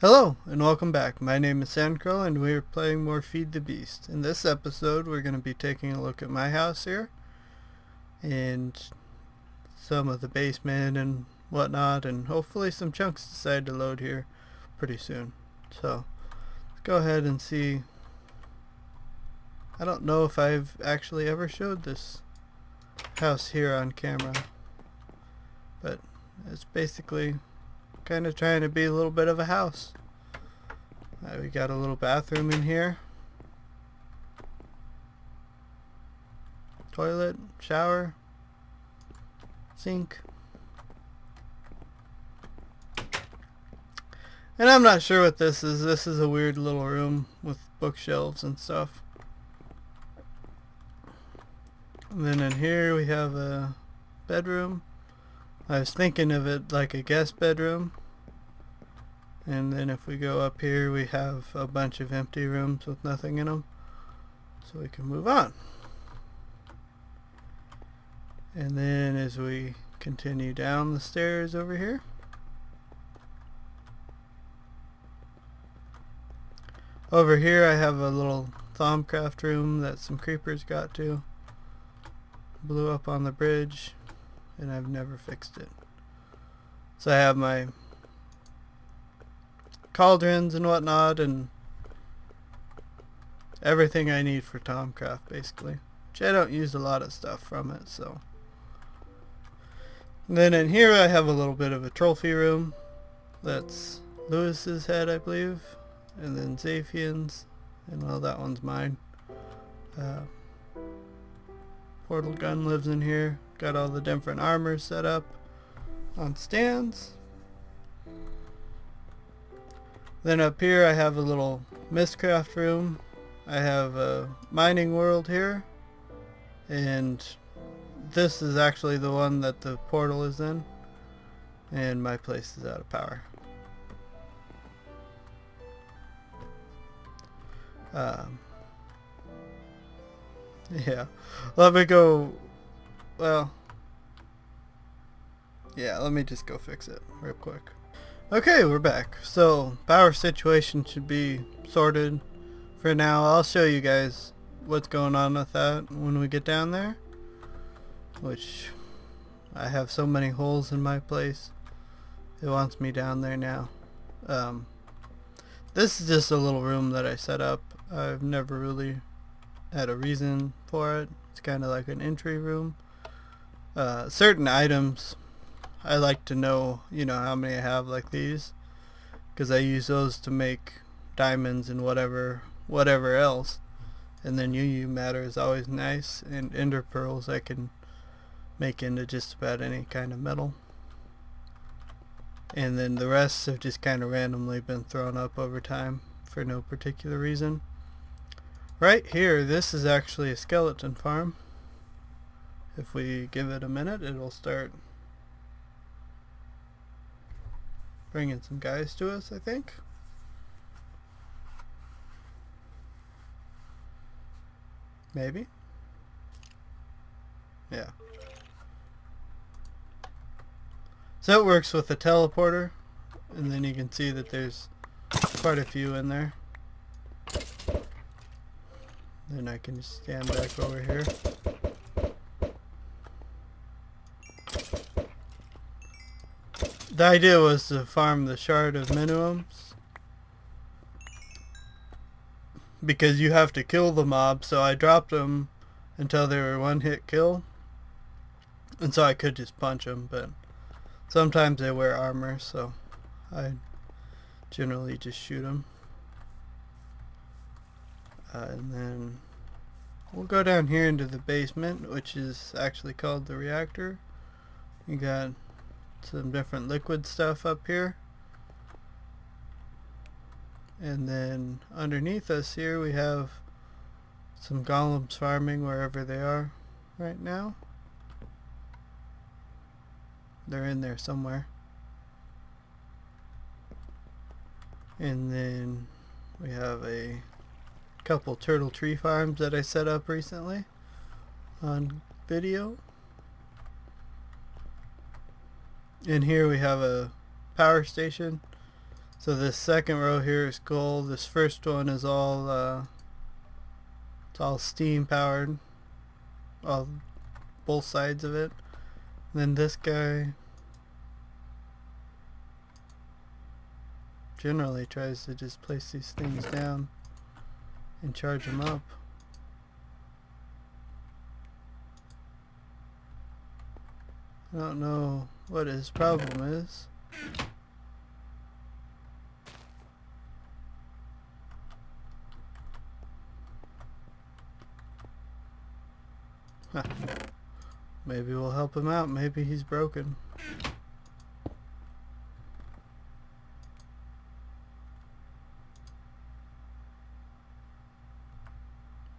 Hello and welcome back. My name is Sandcrow and we're playing more Feed the Beast. In this episode we're going to be taking a look at my house here and some of the basement and whatnot, and hopefully some chunks decide to load here pretty soon. So let's go ahead and see. I don't know if I've actually ever showed this house here on camera, but it's basically kind of trying to be a little bit of a house. We got a little bathroom in here, toilet, shower, sink, and I'm not sure what this is. This is a weird little room with bookshelves and stuff. And then in here we have a bedroom. I was thinking of it like a guest bedroom. And then if we go up here we have a bunch of empty rooms with nothing in them. So we can move on. And then as we continue down the stairs over here, I have a little Thaumcraft room that some creepers got to. Blew up on the bridge and I've never fixed it. So I have my cauldrons and whatnot and everything I need for Thaumcraft basically, which I don't use a lot of stuff from it. So and then in here I have a little bit of a trophy room. That's Lewis's head, I believe, and then Zaphian's, and well, that one's mine. Portal gun lives in here. Got all the different armors set up on stands. Then up here I have a little Mistcraft room. I have a mining world here, and this is actually the one that the portal is in, and my place is out of power. Yeah, let me go. Well, yeah, let me just go fix it real quick. Okay, we're back. So power situation should be sorted for now. I'll show you guys what's going on with that when we get down there, which I have so many holes in my place. It wants me down there now. This is just a little room that I set up. I've never really had a reason for it. It's kind of like an entry room. Certain items I like to know, how many I have, like these, because I use those to make diamonds and whatever else. And then UU matter is always nice, and ender pearls I can make into just about any kind of metal. And then the rest have just kind of randomly been thrown up over time for no particular reason. Right here, this is actually a skeleton farm. If we give it a minute, it'll start bringing some guys to us, I think. Maybe. Yeah. So it works with the teleporter, and then you can see that there's quite a few in there. Then I can just stand back over here. The idea was to farm the shard of minimums, because you have to kill the mob, so I dropped them until they were one hit kill, and so I could just punch them, but sometimes they wear armor, so I generally just shoot them. And then we'll go down here into the basement, which is actually called the reactor. You got some different liquid stuff up here. And then underneath us here we have some golems farming wherever they are right now. They're in there somewhere. And then we have a couple turtle tree farms that I set up recently on video. In here we have a power station. So this second row here is coal. This first one is all it's all steam powered, both sides of it. And then this guy generally tries to just place these things down and charge them up. I don't know what his problem is. Huh. Maybe we'll help him out. Maybe he's broken.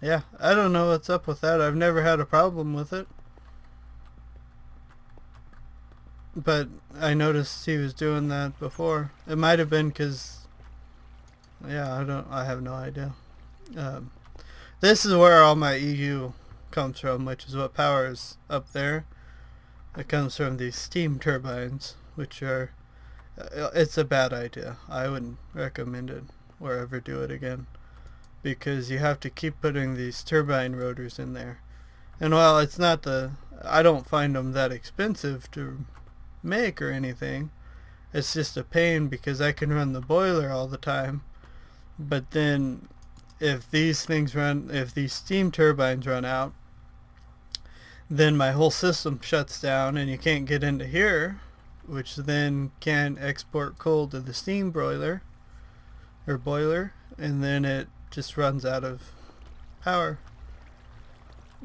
Yeah, I don't know what's up with that. I've never had a problem with it. But I noticed he was doing that before. It might have been because, yeah, I have no idea. This is where all my EU comes from, which is what powers up there. It comes from these steam turbines, which are, it's a bad idea. I wouldn't recommend it or ever do it again, because you have to keep putting these turbine rotors in there. And while it's not I don't find them that expensive to make or anything, it's just a pain because I can run the boiler all the time, but then if these steam turbines run out, then my whole system shuts down and you can't get into here, which then can export coal to the steam boiler, and then it just runs out of power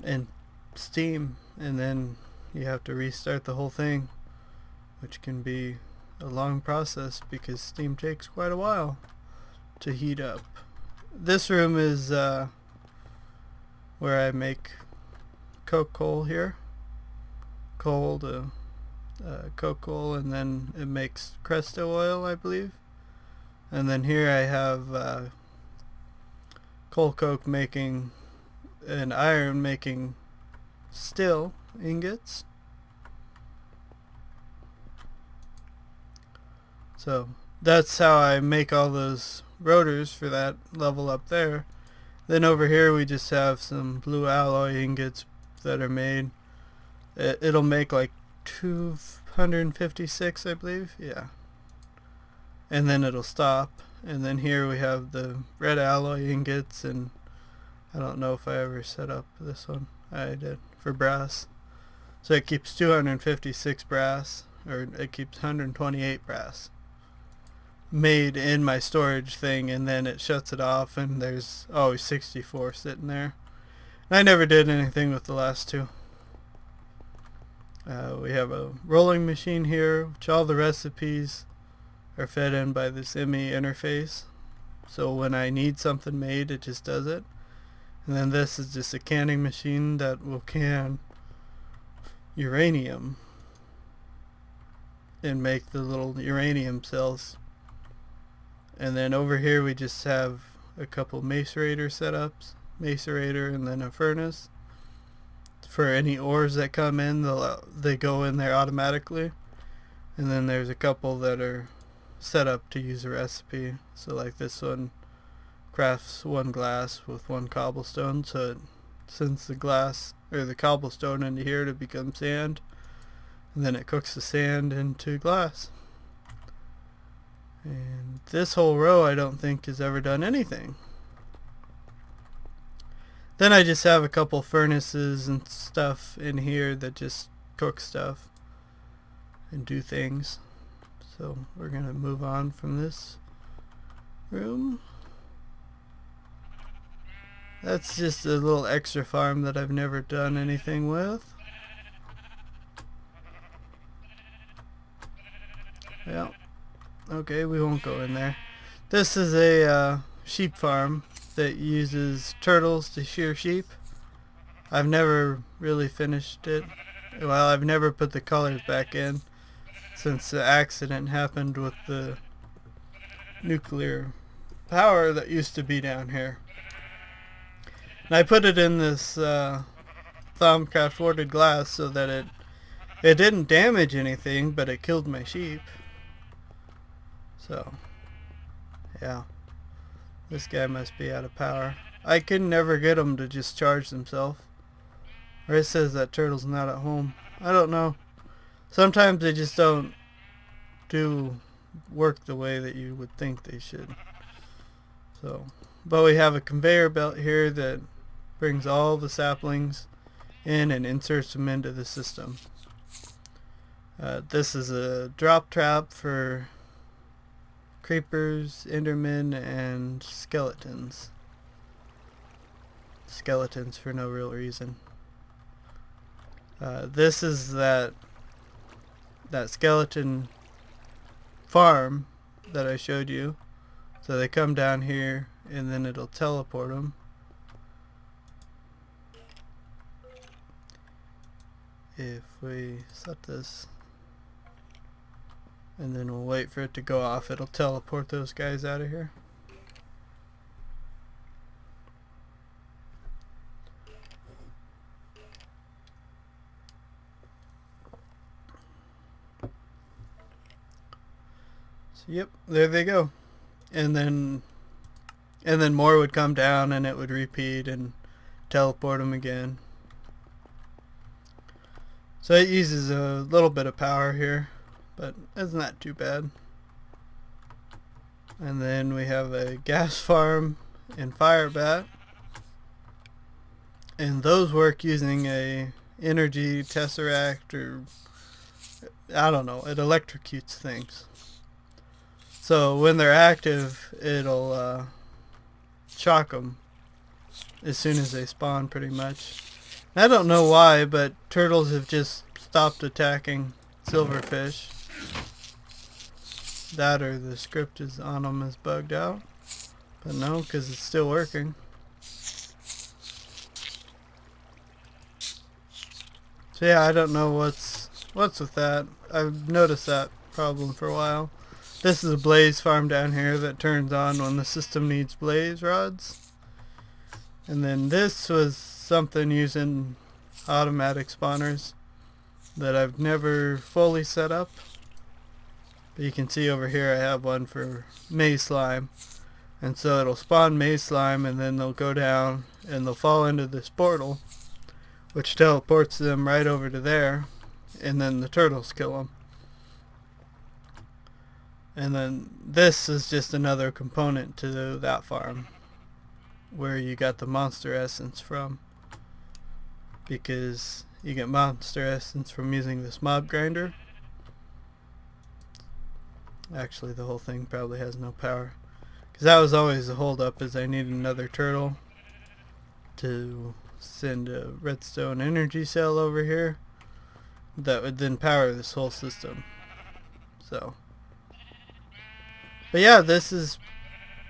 and steam, and then you have to restart the whole thing, which can be a long process because steam takes quite a while to heat up. This room is where I make coke coal here. Coal to coke coal, and then it makes Cresto oil, I believe. And then here I have coal coke making and iron making steel ingots. So that's how I make all those rotors for that level up there. Then over here we just have some blue alloy ingots that are made. It'll make like 256, I believe. Yeah. And then it'll stop. And then here we have the red alloy ingots, and I don't know if I ever set up this one. I did, for brass. So it keeps 256 brass, or it keeps 128 brass made in my storage thing, and then it shuts it off, and there's always 64 sitting there. And I never did anything with the last two. We have a rolling machine here, which all the recipes are fed in by this ME interface. So when I need something made, it just does it. And then this is just a canning machine that will can uranium and make the little uranium cells. And then over here we just have a couple macerator setups, macerator and then a furnace. For any ores that come in, they go in there automatically. And then there's a couple that are set up to use a recipe. So like this one crafts one glass with one cobblestone, so it sends the glass or the cobblestone into here to become sand, and then it cooks the sand into glass. And this whole row I don't think has ever done anything. Then I just have a couple furnaces and stuff in here that just cook stuff and do things. So we're gonna move on from this room. That's just a little extra farm that I've never done anything with. Yeah. Okay, we won't go in there. This is a sheep farm that uses turtles to shear sheep. I've never really finished it. Well, I've never put the colors back in since the accident happened with the nuclear power that used to be down here. And I put it in this Thaumcraft warded glass so that it didn't damage anything, but it killed my sheep. So, yeah. This guy must be out of power. I can never get him to just charge himself. Or it says that turtle's not at home. I don't know. Sometimes they just don't do work the way that you would think they should. So, but we have a conveyor belt here that brings all the saplings in and inserts them into the system. This is a drop trap for creepers, endermen, and skeletons. Skeletons for no real reason. This is that skeleton farm that I showed you. So they come down here and then it'll teleport them. If we set this and then we'll wait for it to go off, it'll teleport those guys out of here. So yep, there they go. And then more would come down and it would repeat and teleport them again. So it uses a little bit of power here, but it's not too bad. And then we have a gas farm and fire bat. And those work using a energy tesseract, or I don't know, it electrocutes things. So when they're active, it'll shock them as soon as they spawn, pretty much. I don't know why, but turtles have just stopped attacking silverfish. That or the script is on them is bugged out. But no, because it's still working. So yeah, I don't know what's with that. I've noticed that problem for a while. This is a blaze farm down here that turns on when the system needs blaze rods. And then this was something using automatic spawners that I've never fully set up. But you can see over here I have one for maze slime. And so it'll spawn maze slime and then they'll go down and they'll fall into this portal, which teleports them right over to there, and then the turtles kill them. And then this is just another component to that farm where you got the monster essence from, because you get monster essence from using this mob grinder. Actually, the whole thing probably has no power, because that was always the hold up, is I need another turtle to send a redstone energy cell over here that would then power this whole system. So, but yeah, this is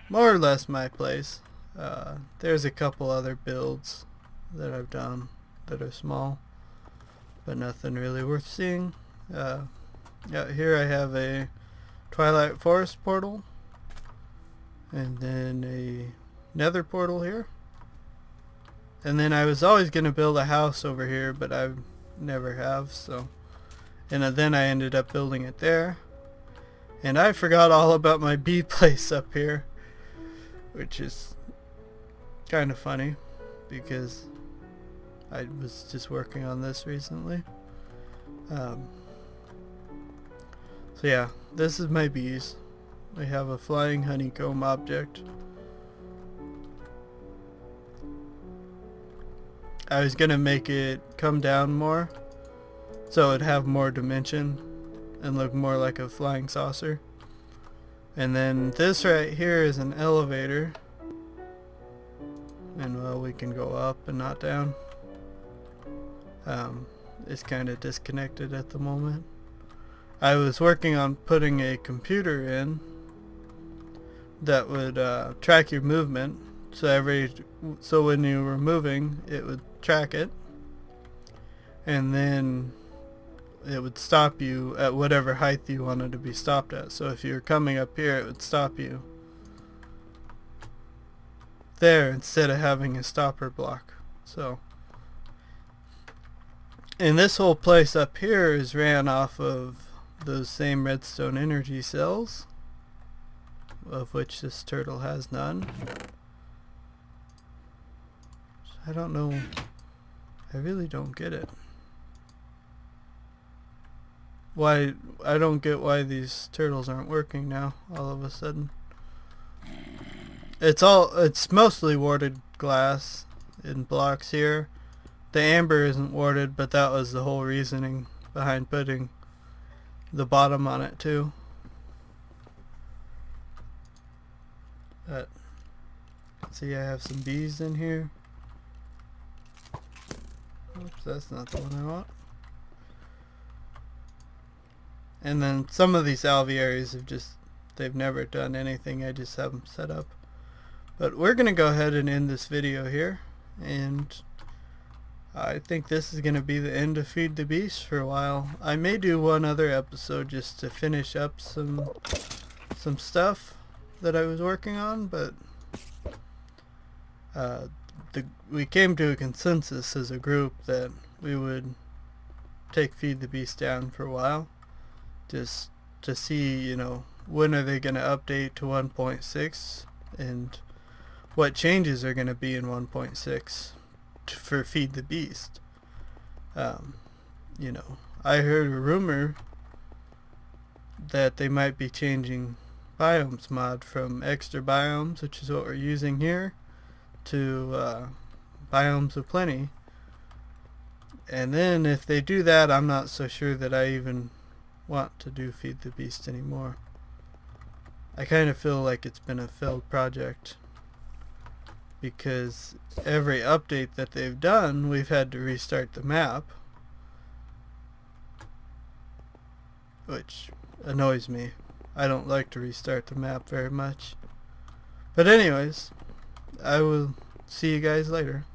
more or less my place. There's a couple other builds that I've done that are small, but nothing really worth seeing. Out here I have a Twilight Forest portal, and then a Nether portal here. And then I was always going to build a house over here, but I never have, so. And then I ended up building it there. And I forgot all about my bee place up here, which is kind of funny because I was just working on this recently. So yeah, this is my bees. I have a flying honeycomb object. I was gonna make it come down more so it'd have more dimension and look more like a flying saucer. And then this right here is an elevator, and well, we can go up and not down. It's kind of disconnected at the moment. I was working on putting a computer in that would track your movement, so when you were moving it would track it, and then it would stop you at whatever height you wanted to be stopped at. So if you were coming up here, it would stop you. there instead of having a stopper block. So, and this whole place up here is ran off of those same redstone energy cells, of which this turtle has none. I don't know. I really don't get it. Why, I don't get why these turtles aren't working now all of a sudden. It's mostly warded glass in blocks here. The amber isn't warded, but that was the whole reasoning behind putting the bottom on it too. But see, I have some bees in here. Oops, that's not the one I want. And then some of these alvearies have they've never done anything. I just have them set up. But we're going to go ahead and end this video here. And I think this is going to be the end of Feed the Beast for a while. I may do one other episode just to finish up some stuff that I was working on, but we came to a consensus as a group that we would take Feed the Beast down for a while, just to see, you know, when are they going to update to 1.6 and what changes are going to be in 1.6 for Feed the Beast. You know, I heard a rumor that they might be changing biomes mod from extra biomes, which is what we're using here, to biomes of plenty. And then if they do that, I'm not so sure that I even want to do Feed the Beast anymore. I kind of feel like it's been a failed project, because every update that they've done, we've had to restart the map, which annoys me. I don't like to restart the map very much. But anyways, I will see you guys later.